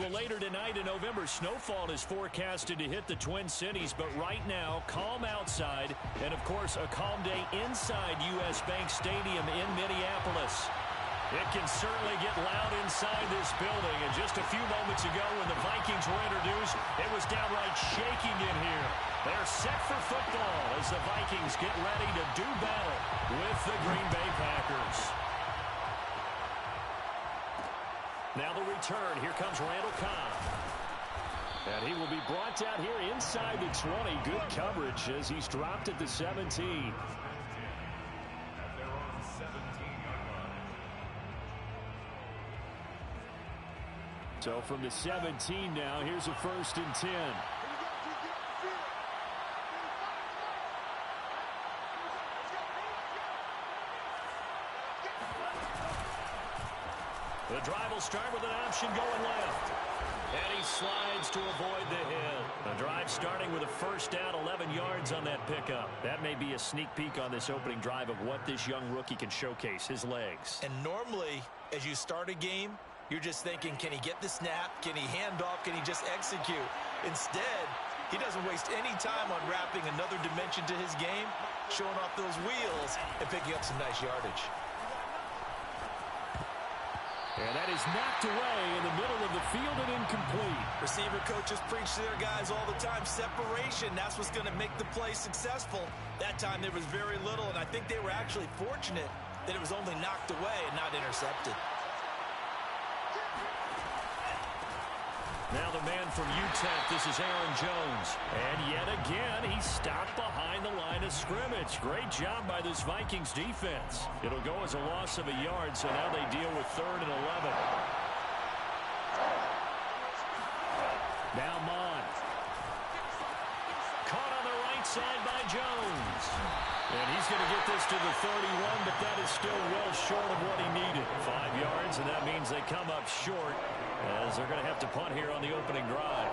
Well, later tonight in November, snowfall is forecasted to hit the Twin Cities, but right now, calm outside, and of course, a calm day inside U.S. Bank Stadium in Minneapolis. It can certainly get loud inside this building, and just a few moments ago when the Vikings were introduced, it was downright shaking in here. They're set for football as the Vikings get ready to do battle with the Green Bay Packers. Now the return. Here comes Randall Cobb. And he will be brought down here inside the 20. Good coverage as he's dropped at the 17. So from the 17 now, here's a 1st and 10. The drive will start with an option going left. And he slides to avoid the hit. The drive starting with a 1st down, 11 yards on that pickup. That may be a sneak peek on this opening drive of what this young rookie can showcase, his legs. And normally, as you start a game, you're just thinking, can he get the snap? Can he hand off? Can he just execute? Instead, he doesn't waste any time on wrapping another dimension to his game, showing off those wheels, and picking up some nice yardage. And that is knocked away in the middle of the field and incomplete. Receiver coaches preach to their guys all the time. Separation, that's what's going to make the play successful. That time there was very little, and I think they were actually fortunate that it was only knocked away and not intercepted. Now the man from UTEP, this is Aaron Jones. And yet again, he stopped behind the line of scrimmage. Great job by this Vikings defense. It'll go as a loss of a yard, so now they deal with 3rd and 11. Now Mond. Caught on the right side by Jones. And he's going to get this to the 31, but that is still well short of what he needed. 5 yards, and that means they come up short, as they're going to have to punt here on the opening drive.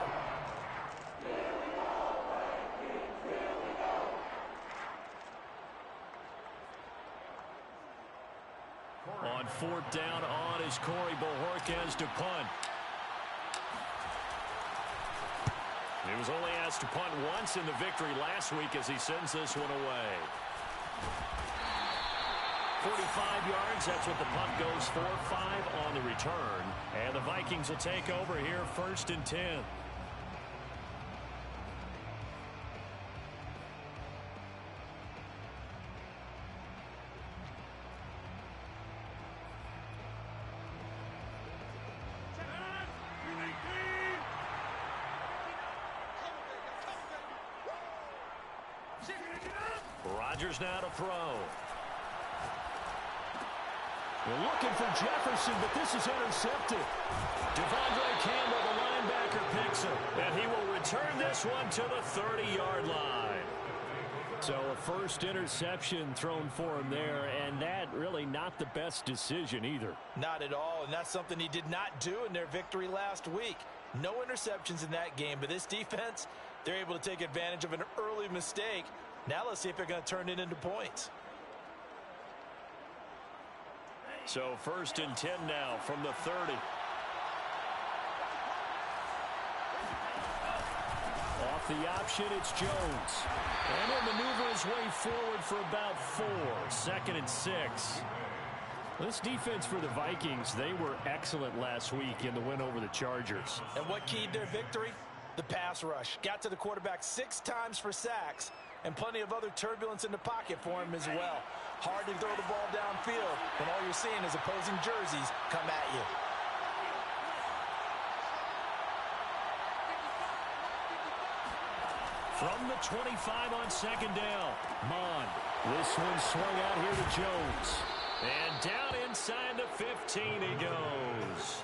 On 4th down, on is Corey Bojorquez to punt. He was only asked to punt once in the victory last week as he sends this one away. 45 yards, that's what the punt goes for. 5 on the return. And the Vikings will take over here, 1st and 10. Rodgers now to throw. They're looking for Jefferson, but this is intercepted. Devondre Campbell, the linebacker, picks him. And he will return this one to the 30-yard line. So a 1st interception thrown for him there, and that really not the best decision either. Not at all, and that's something he did not do in their victory last week. No interceptions in that game, but this defense, they're able to take advantage of an early mistake. Now let's see if they're going to turn it into points. So 1st and 10 now from the 30. Off the option, it's Jones. And he'll maneuver his way forward for about 4. 2nd and 6. This defense for the Vikings, they were excellent last week in the win over the Chargers. And what keyed their victory? The pass rush. Got to the quarterback 6 times for sacks, and plenty of other turbulence in the pocket for him as well. Hard to throw the ball downfield when all you're seeing is opposing jerseys come at you. From the 25 on 2nd down, Mond. This one swung out here to Jones. And down inside the 15 he goes.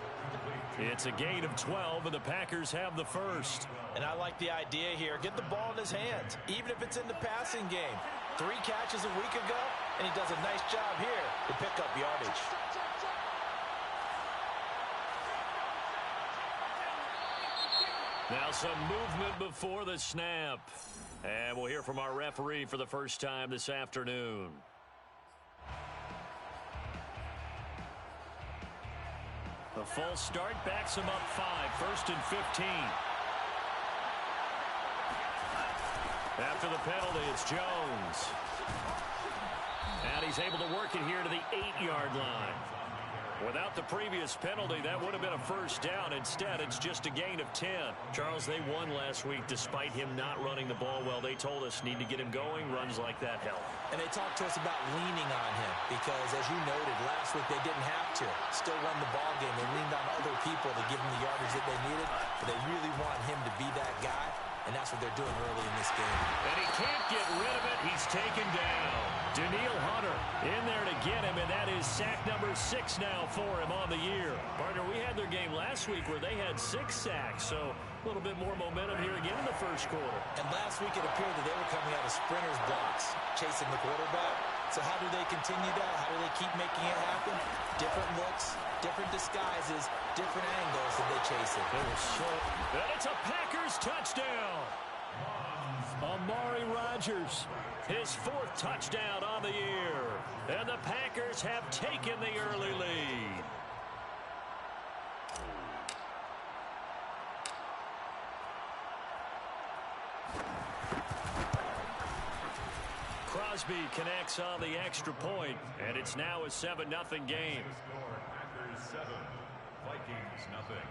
It's a gain of 12, and the Packers have the 1st. And I like the idea here. Get the ball in his hands, even if it's in the passing game. 3 catches a week ago, and he does a nice job here to pick up yardage. Now some movement before the snap. And we'll hear from our referee for the first time this The full start backs him up 5, 1st and 15. After the penalty, it's Jones. And he's able to work it here to the 8-yard line. Without the previous penalty, that would have been a first down. Instead, it's just a gain of 10. Charles, they won last week despite him not running the ball well. They told us need to get him going. Runs like that help. And they talked to us about leaning on him because, as you noted, last week they didn't have to. Still won the ball game. They leaned on other people to give them the yardage that they needed. But they really want him to be that guy, and that's what they're doing early in this game. And he can't get rid of it. He's taken down. Daniil Hunter in there to get him, and that is sack number 6 now for him on the year. Partner, we had their game last week where they had 6 sacks, so a little bit more momentum here again in the first quarter. And last week it appeared that they were coming out of sprinters blocks, chasing the quarterback. So how do they continue that? How do they keep making it happen? Different looks, different disguises, different angles that they chase it. And it's a Packers touchdown. Amari Rodgers, his 4th touchdown on the year. And the Packers have taken the early lead. Crosby connects on the extra point, and it's now a 7-0 game. Packers 7, Vikings nothing.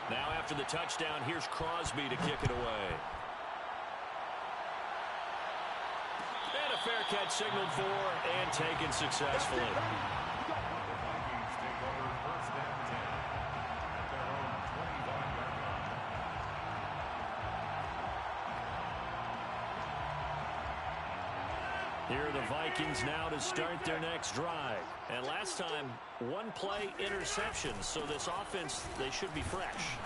Now after the touchdown, here's Crosby to kick it away. And a fair catch signaled for and taken successfully. Vikings take over 1st and 10 at their own 25-yard line. Here are the Vikings now to start their next drive. And last time, 1-play interception. So this offense, they should be fresh.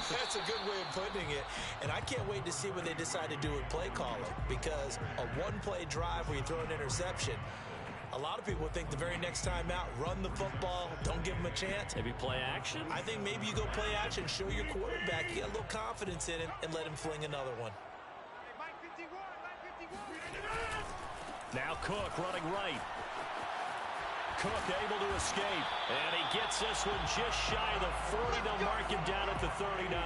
That's a good way of putting it. And I can't wait to see what they decide to do with play calling. Because a 1-play drive where you throw an interception, a lot of people think the very next time out, run the football, don't give them a chance. Maybe play action? I think maybe you go play action, show your quarterback, you get a little confidence in him, and let him fling another one. Now Cook running right. Cook able to escape. And he gets this one just shy of the 40. They'll mark him down at the 39.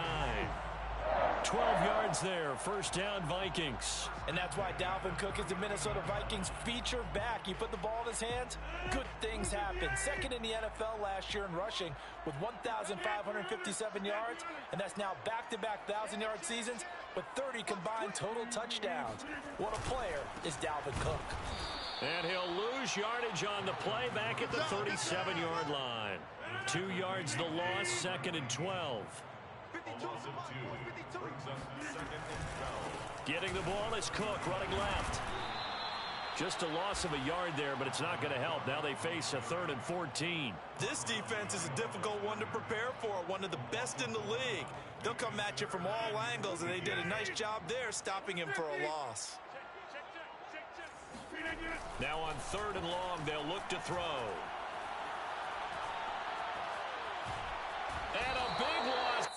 12 yards there. First down, Vikings. And that's why Dalvin Cook is the Minnesota Vikings feature back. You put the ball in his hands, good things happen. Second in the NFL last year in rushing with 1,557 yards. And that's now back-to-back 1,000-yard seasons with 30 combined total touchdowns. What a player is Dalvin Cook. And he'll lose yardage on the play back at the 37-yard line. 2 yards the loss, 2nd and 12. A loss of 2 brings up 2nd and 12. Getting the ball is Cook running left. Just a loss of a yard there, but it's not going to help. Now they face a 3rd and 14. This defense is a difficult one to prepare for, one of the best in the league. They'll come at you from all angles, and they did a nice job there stopping him for a loss. Now on 3rd and long, they'll look to throw. And a big loss.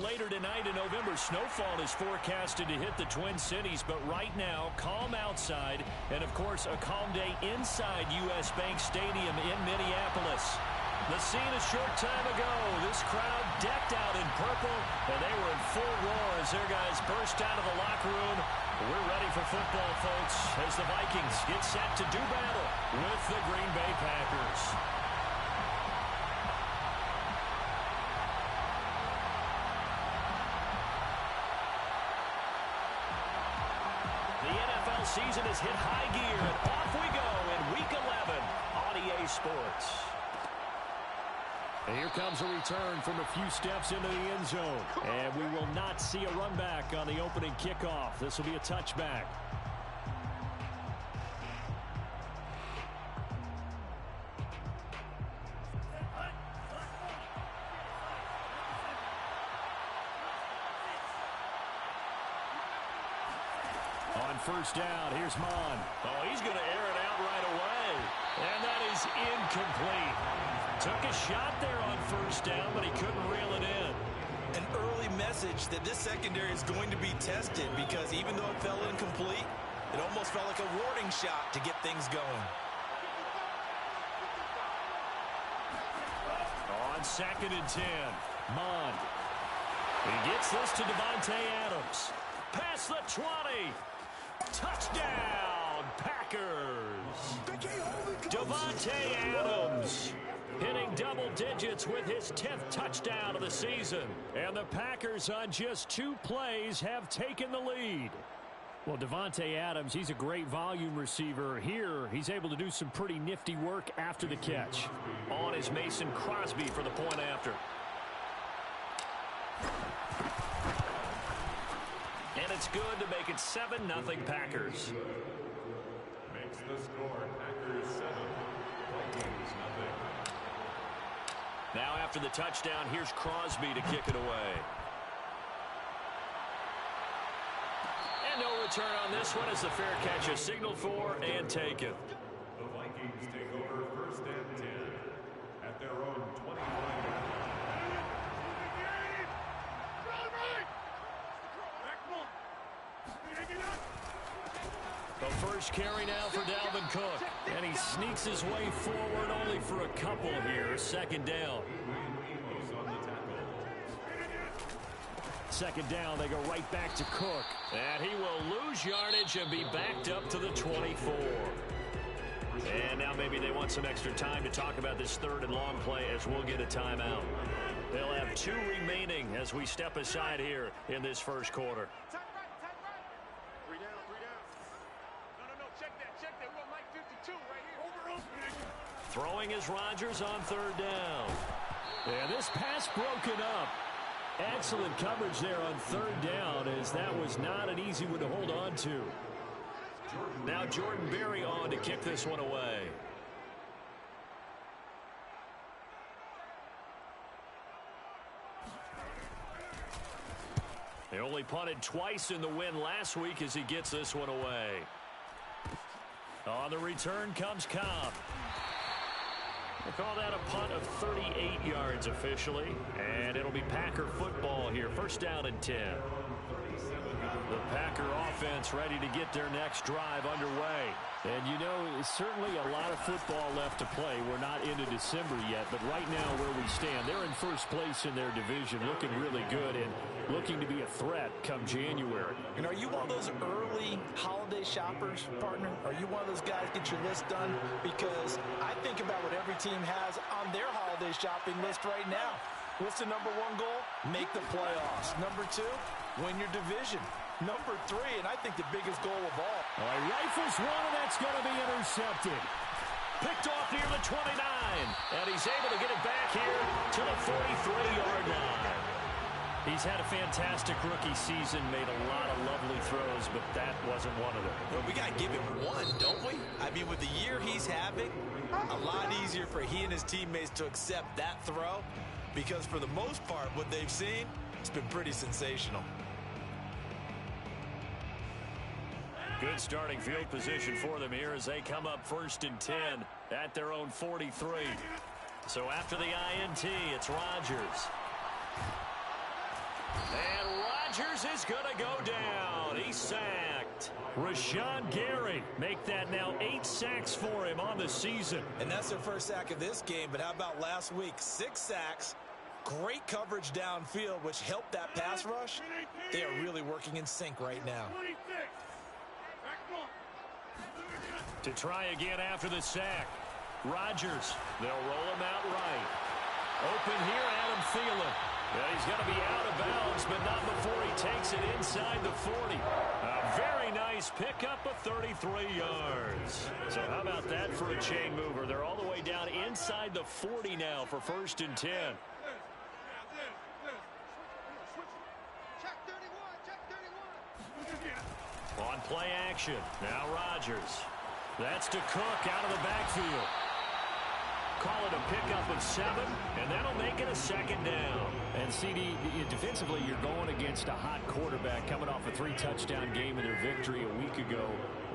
later tonight in November, snowfall is forecasted to hit the Twin Cities, but right now, calm outside, and of course, a calm day inside U.S. Bank Stadium in Minneapolis. The scene a short time ago, this crowd decked out in purple, and they were in full roar as their guys burst out of the locker room. We're ready for football, folks, as the Vikings get set to do battle with the Green Bay Packers. Season has hit high gear, and off we go in Week 11 on EA Sports. And here comes a return from a few steps into the end zone. And we will not see a run back on the opening kickoff. This will be a touchback. On first down, here's Mon. Oh, he's going to air it out right away. And that is incomplete. Took a shot there on first down, but he couldn't reel it in. An early message that this secondary is going to be tested, because even though it fell incomplete, it almost felt like a warning shot to get things going. On 2nd and 10, Mon. He gets this to Davante Adams. Past the 20. Touchdown, Packers. Davante Adams hitting double digits with his 10th touchdown of the season. And the Packers on just 2 plays have taken the lead. Well, Davante Adams, he's a great volume receiver. Here, he's able to do some pretty nifty work after the catch. On is Mason Crosby for the point after. And it's good to make it 7-0 Packers. Makes the score Packers 7, Vikings 0. Now after the touchdown, here's Crosby to kick it away. And no return on this one as the fair catch is signaled for and taken. The Vikings take over 1st and 10 at their own 25. The first carry now for Dalvin Cook. And he sneaks his way forward only for a couple here. 2nd down. 2nd down, they go right back to Cook. And he will lose yardage and be backed up to the 24. And now maybe they want some extra time to talk about this 3rd and long play as we'll get a timeout. They'll have 2 remaining as we step aside here in this first quarter. Throwing is Rodgers on 3rd down. And this pass broken up. Excellent coverage there on 3rd down, as that was not an easy one to hold on to. Now Jordan Berry on to kick this one away. They only punted twice in the win last week as he gets this one away. On the return comes Cobb. We'll call that a punt of 38 yards officially. And it'll be Packer football here. 1st down and 10. The Packer offense ready to get their next drive underway. And you know, certainly a lot of football left to play. We're not into December yet, but right now where we stand, they're in 1st place in their division, looking really good and looking to be a threat come January. And are you one of those early holiday shoppers, partner? Are you one of those guys get your list done? Because I think about what every team has on their holiday shopping list right now. What's the number 1 goal? Make the playoffs. Number 2, win your division. Number 3, and I think the biggest goal of all. All right, rifles one, and that's going to be intercepted. Picked off near the 29, and he's able to get it back here to the 43-yard line. He's had a fantastic rookie season, made a lot of lovely throws, but that wasn't one of them. Well, we got to give him one, don't we? I mean, with the year he's having, a lot easier for he and his teammates to accept that throw, because for the most part, what they've seen, it's been pretty sensational. Good starting field position for them here as they come up 1st and 10 at their own 43. So after the INT, it's Rodgers. And Rodgers is going to go down. He's sacked. Rashawn Gary make that now 8 sacks for him on the season. And that's their first sack of this game, but how about last week? 6 sacks, great coverage downfield, which helped that pass rush. They are really working in sync right now. To try again after the sack. Rodgers, they'll roll him out right. Open here, Adam Thielen. Yeah, he's going to be out of bounds, but not before he takes it inside the 40. A very nice pickup of 33 yards. So how about that for a chain mover? They're all the way down inside the 40 now for 1st and 10. On play action, now Rodgers. That's to Cook out of the backfield. Call it a pickup of 7, and that'll make it a 2nd down. And CD, defensively, you're going against a hot quarterback coming off a 3-touchdown game in their victory a week ago.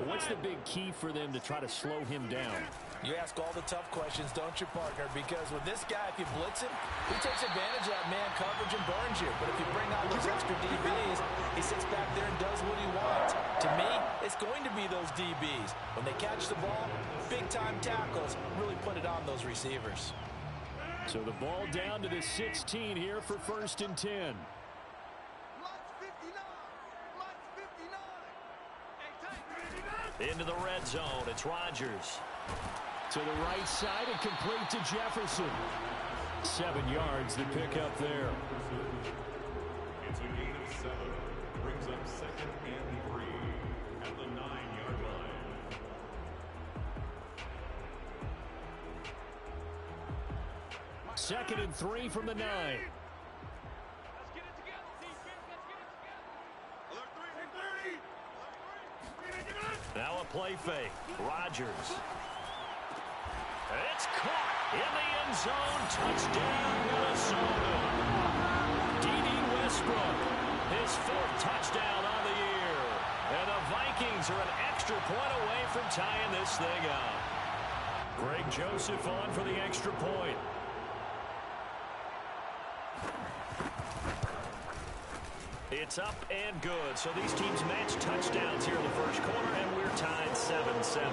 What's the big key for them to try to slow him down? You ask all the tough questions, don't you, partner? Because with this guy, if you blitz him, he takes advantage of that man coverage and burns you. But if you bring out those extra DBs, he sits back there and does what he wants. To me, it's going to be those DBs. When they catch the ball, big-time tackles really put it on those receivers. So the ball down to the 16 here for 1st and 10. Into the red zone, it's Rodgers. To the right side and complete to Jefferson. 7 yards the pick up there. It's a gain of 7. Brings up 2nd and 3 at the 9-yard line. Second and 3 from the 9. Let's get it together, defense. Let's get it together. Now a play fake. Rodgers. It's caught in the end zone. Touchdown, Minnesota. D.D. Westbrook, his 4th touchdown on the year. And the Vikings are an extra point away from tying this thing up. Greg Joseph on for the extra point. It's up and good. So these teams match touchdowns here in the first quarter, and we're tied 7-7.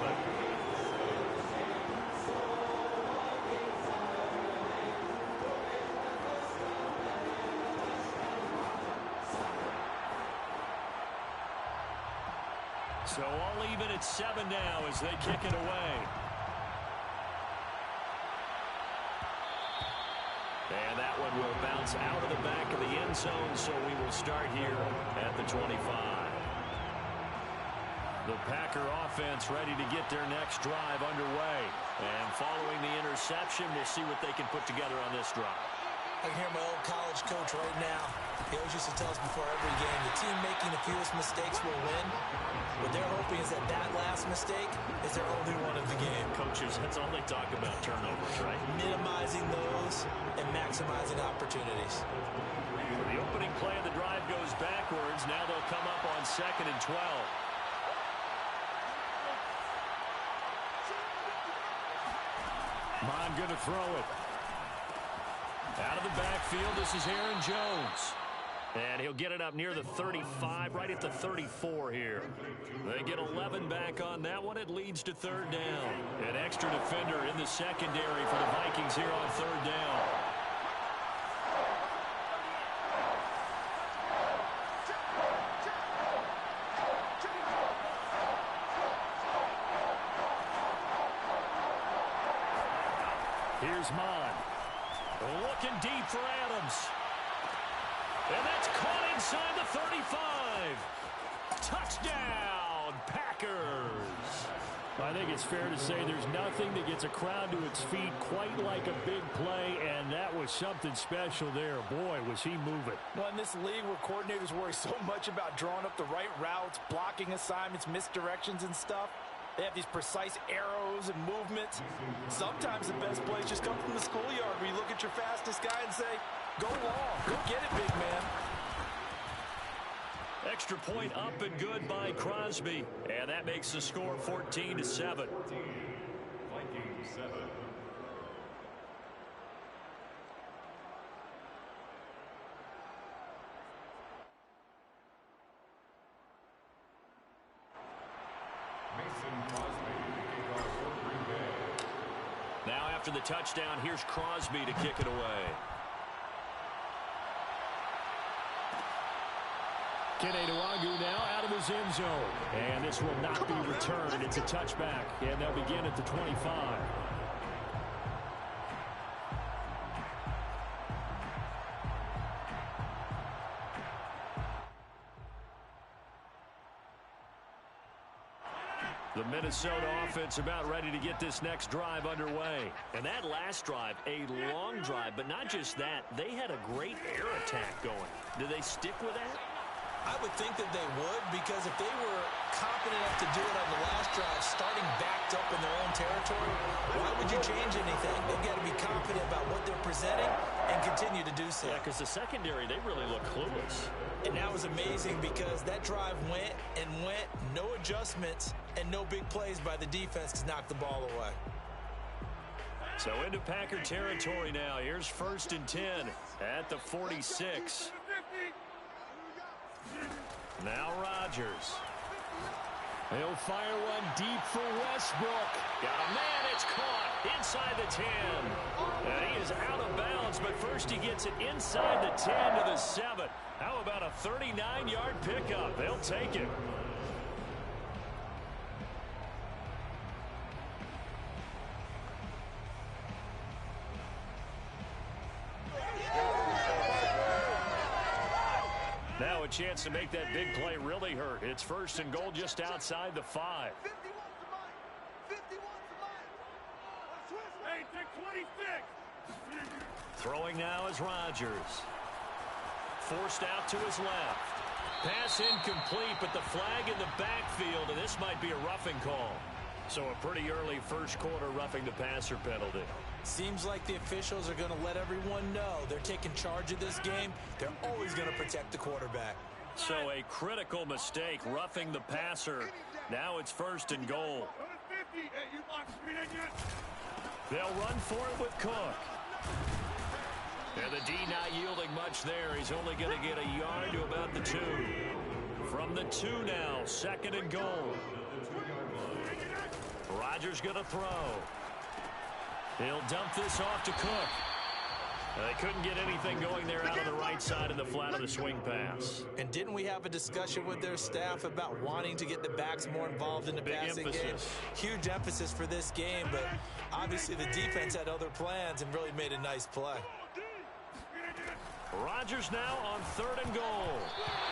So all even at 7 now as they kick it away. And that one will bounce out of the back of the end zone, so we will start here at the 25. The Packer offense ready to get their next drive underway. And following the interception, we'll see what they can put together on this drive. I can hear my old college coach right now. He always used to tell us before every game, the team making the fewest mistakes will win. What they're hoping is that that last mistake is their only one of the game. Coaches, that's all they talk about, turnovers, right? Minimizing those and maximizing opportunities. The opening play of the drive goes backwards. Now they'll come up on 2nd and 12. Mon going to throw it. Out of the backfield, this is Aaron Jones. And he'll get it up near the 35, right at the 34 here. They get 11 back on that one. It leads to 3rd down. An extra defender in the secondary for the Vikings here on 3rd down. Here's Mon. Looking deep for Adams. And that's caught inside the 35. Touchdown, Packers. I think it's fair to say there's nothing that gets a crowd to its feet quite like a big play, and that was something special there. Boy, was he moving. Well, in this league where coordinators worry so much about drawing up the right routes, blocking assignments, misdirections and stuff, they have these precise arrows and movements. Sometimes the best plays just come from the schoolyard where you look at your fastest guy and say, go long, go get it, big man. Extra point up and good by Crosby. And that makes the score 14-7. Vikings 7. after the touchdown. Here's Crosby to kick it away. Keneduagu now out of his end zone. And this will not be returned. It's a touchback, and they'll begin at the 25. The Minnesota offense about ready to get this next drive underway. And that last drive, a long drive, but not just that. They had a great air attack going. Do they stick with that? I would think that they would, because if they were confident enough to do it on the last drive, starting backed up in their own territory, why would you change anything? They've got to be confident about what they're presenting and continue to do so. Yeah, because the secondary, they really look clueless. And that was amazing because that drive went and went, no adjustments, and no big plays by the defense to knock the ball away. So into Packer territory now. Here's 1st and 10 at the 46. Now Rodgers. He'll fire one deep for Westbrook. Got a man, it's caught inside the 10. And he is out of bounds, but first he gets it inside the 10 to the 7. How about a 39-yard pickup? They'll take it. Now a chance to make that big play really hurt. It's 1st and goal just outside the 5. Throwing now is Rodgers. Forced out to his left. Pass incomplete, but the flag in the backfield, and this might be a roughing call. So a pretty early first quarter roughing the passer penalty. Seems like the officials are going to let everyone know they're taking charge of this game. They're always going to protect the quarterback. So a critical mistake, roughing the passer. Now it's 1st and goal. They'll run for it with Cook. And the D not yielding much there. He's only going to get a yard to about the 2. From the 2 now, 2nd and goal. Rodgers going to throw. He'll dump this off to Cook. They couldn't get anything going there out of the right side of the flat of the swing pass. And didn't we have a discussion with their staff about wanting to get the backs more involved in the passing game? Huge emphasis for this game, but obviously the defense had other plans and really made a nice play. Rodgers now on 3rd and goal.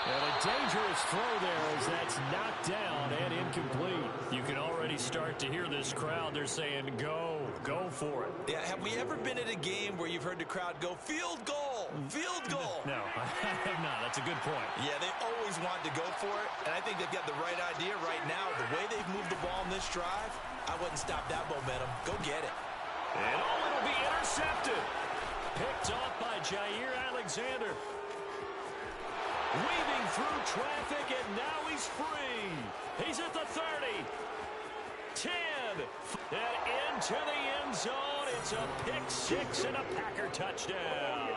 And a dangerous throw there as that's knocked down and incomplete. You can already start to hear this crowd. They're saying, go for it. Yeah, have we ever been at a game where you've heard the crowd go, field goal, field goal? No, I have not. That's a good point. Yeah, they always want to go for it, and I think they've got the right idea right now. The way they've moved the ball in this drive, I wouldn't stop that momentum. Go get it. And it'll be intercepted. Picked off by Jair Alexander. Weaving through traffic, and now he's free. He's at the 30. 10. And into the end zone. It's a pick 6 and a Packer touchdown.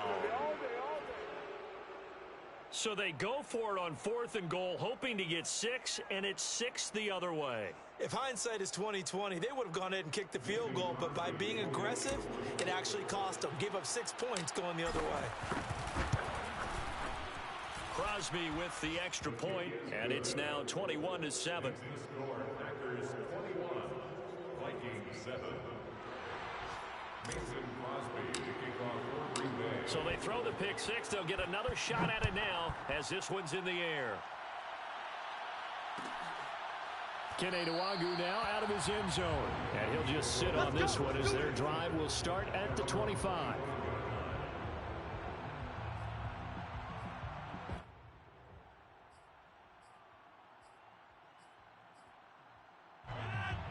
So they go for it on 4th and goal, hoping to get 6, and it's 6 the other way. If hindsight is 20/20, they would have gone ahead and kicked the field goal, but by being aggressive, it actually cost them. Gave up 6 points going the other way. Crosby with the extra point, and it's now 21-7. Packers 21, Vikings 7. Mason Crosby to kick off for Green Bay. So they throw the pick 6. They'll get another shot at it now as this one's in the air. Keneduagu now out of his end zone. And he'll just sit on this one as their drive will start at the 25.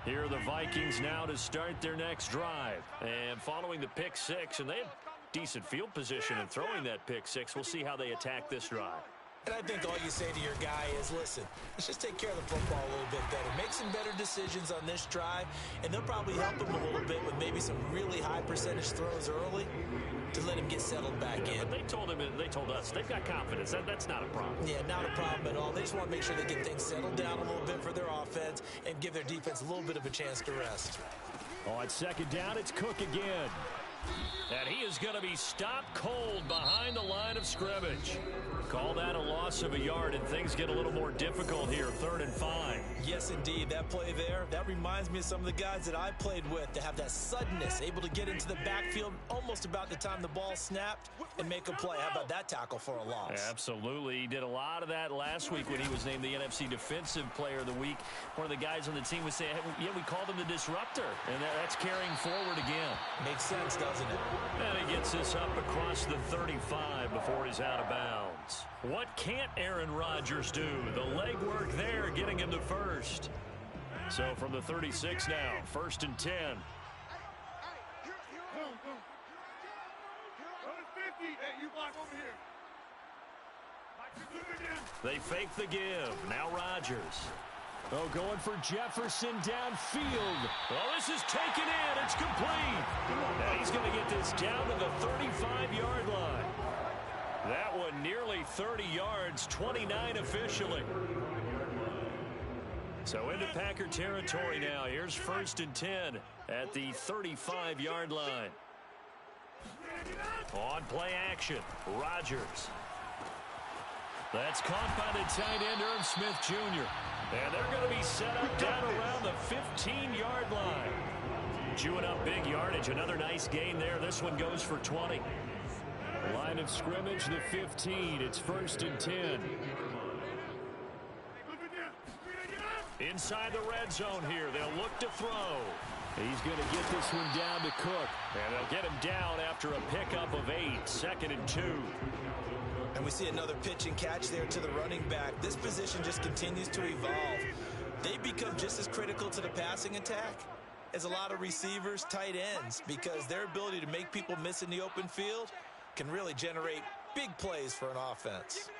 Here are the Vikings now to start their next drive. And following the pick 6, and they have decent field position in throwing that pick 6. We'll see how they attack this drive. And I think all you say to your guy is, listen, let's just take care of the football a little bit better. Make some better decisions on this drive, and they'll probably help him a little bit with maybe some really high percentage throws early to let him get settled back in. But they told us, they've got confidence. That's not a problem. Yeah, not a problem at all. They just want to make sure they get things settled down a little bit for their offense and give their defense a little bit of a chance to rest. On second down, it's Cook again. And he is going to be stopped cold behind the line of scrimmage. Call that a loss of a yard, and things get a little more difficult here, 3rd and 5. Yes, indeed. That play there, that reminds me of some of the guys that I played with that have that suddenness, able to get into the backfield almost about the time the ball snapped and make a play. How about that tackle for a loss? Absolutely. He did a lot of that last week when he was named the NFC Defensive Player of the Week. One of the guys on the team would say, hey, yeah, we called him the disruptor, and that's carrying forward again. Makes sense, doesn't it? And he gets this up across the 35 before he's out of bounds. What can't Aaron Rodgers do? The legwork there getting him to first. So from the 36 now, 1st and 10. They fake the give. Now Rodgers. Oh, going for Jefferson downfield. Oh, this is taken in. It's complete. And he's going to get this down to the 35-yard line. That one nearly 30 yards, 29 officially. So into Packer territory now. Here's 1st and 10 at the 35-yard line. On play action, Rodgers. That's caught by the tight end, Irv Smith Jr. And they're going to be set up down around the 15-yard line. Chewing up big yardage. Another nice gain there. This one goes for 20. Line of scrimmage, the 15. It's 1st and 10. Inside the red zone here. They'll look to throw. He's going to get this one down to Cook. And they'll get him down after a pickup of 8. 2nd and 2. And we see another pitch and catch there to the running back. This position just continues to evolve. They become just as critical to the passing attack as a lot of receivers, tight ends, because their ability to make people miss in the open field can really generate big plays for an offense.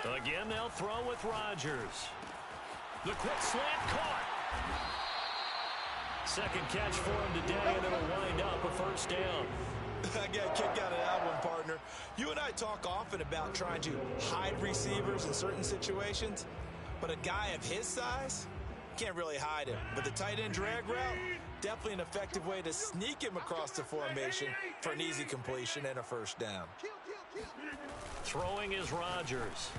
Again, they'll throw with Rodgers. The quick slant caught. Second catch for him today, and it'll wind up a 1st down. I got a kick out of that one, partner. You and I talk often about trying to hide receivers in certain situations, but a guy of his size can't really hide him. But the tight end drag route, definitely an effective way to sneak him across the formation for an easy completion and a 1st down. Throwing is Rodgers.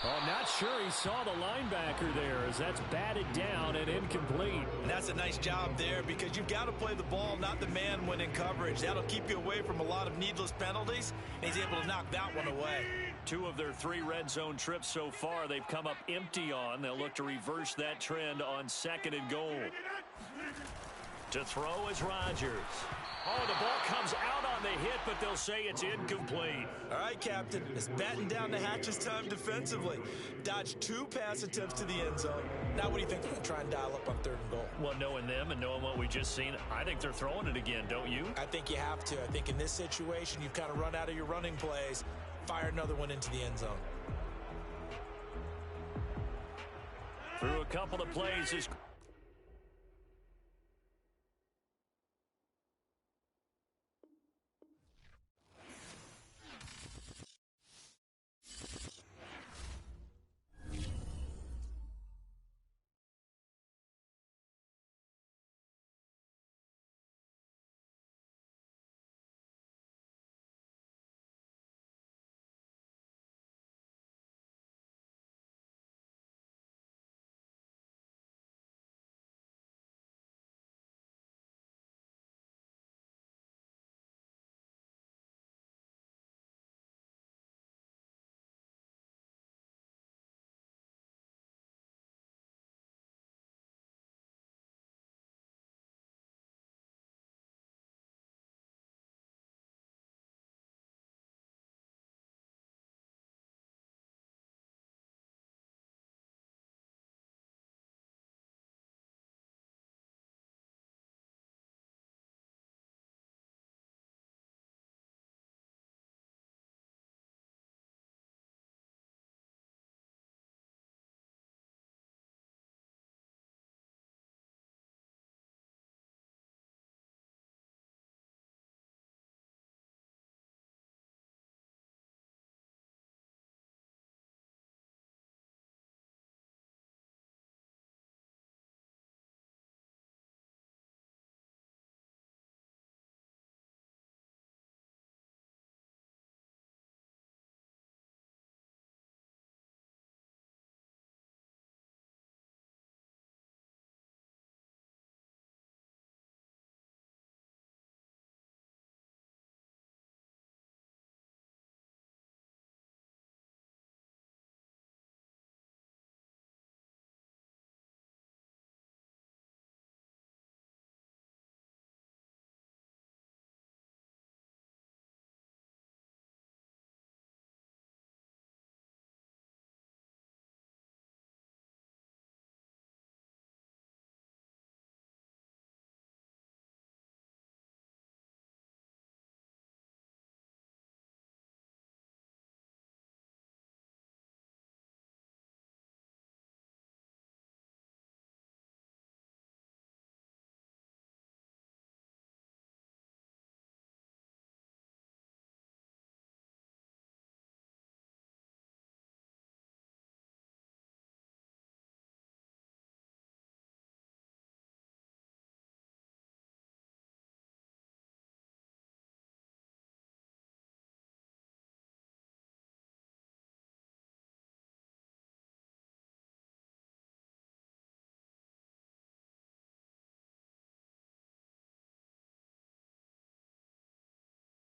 Oh, I'm not sure he saw the linebacker there as that's batted down and incomplete. And that's a nice job there because you've got to play the ball, not the man when in coverage. That'll keep you away from a lot of needless penalties, and he's able to knock that one away. 2 of their 3 red zone trips so far they've come up empty on. They'll look to reverse that trend on 2nd and goal. To throw is Rodgers. Oh, the ball comes out on the hit, but they'll say it's incomplete. All right, Captain. It's batting down the hatches time defensively. Dodged 2 pass attempts to the end zone. Now what do you think they're going to try and dial up on 3rd and goal? Well, knowing them and knowing what we just seen, I think they're throwing it again, don't you? I think you have to. I think in this situation, you've kind of run out of your running plays. Fire another one into the end zone. Through a couple of plays,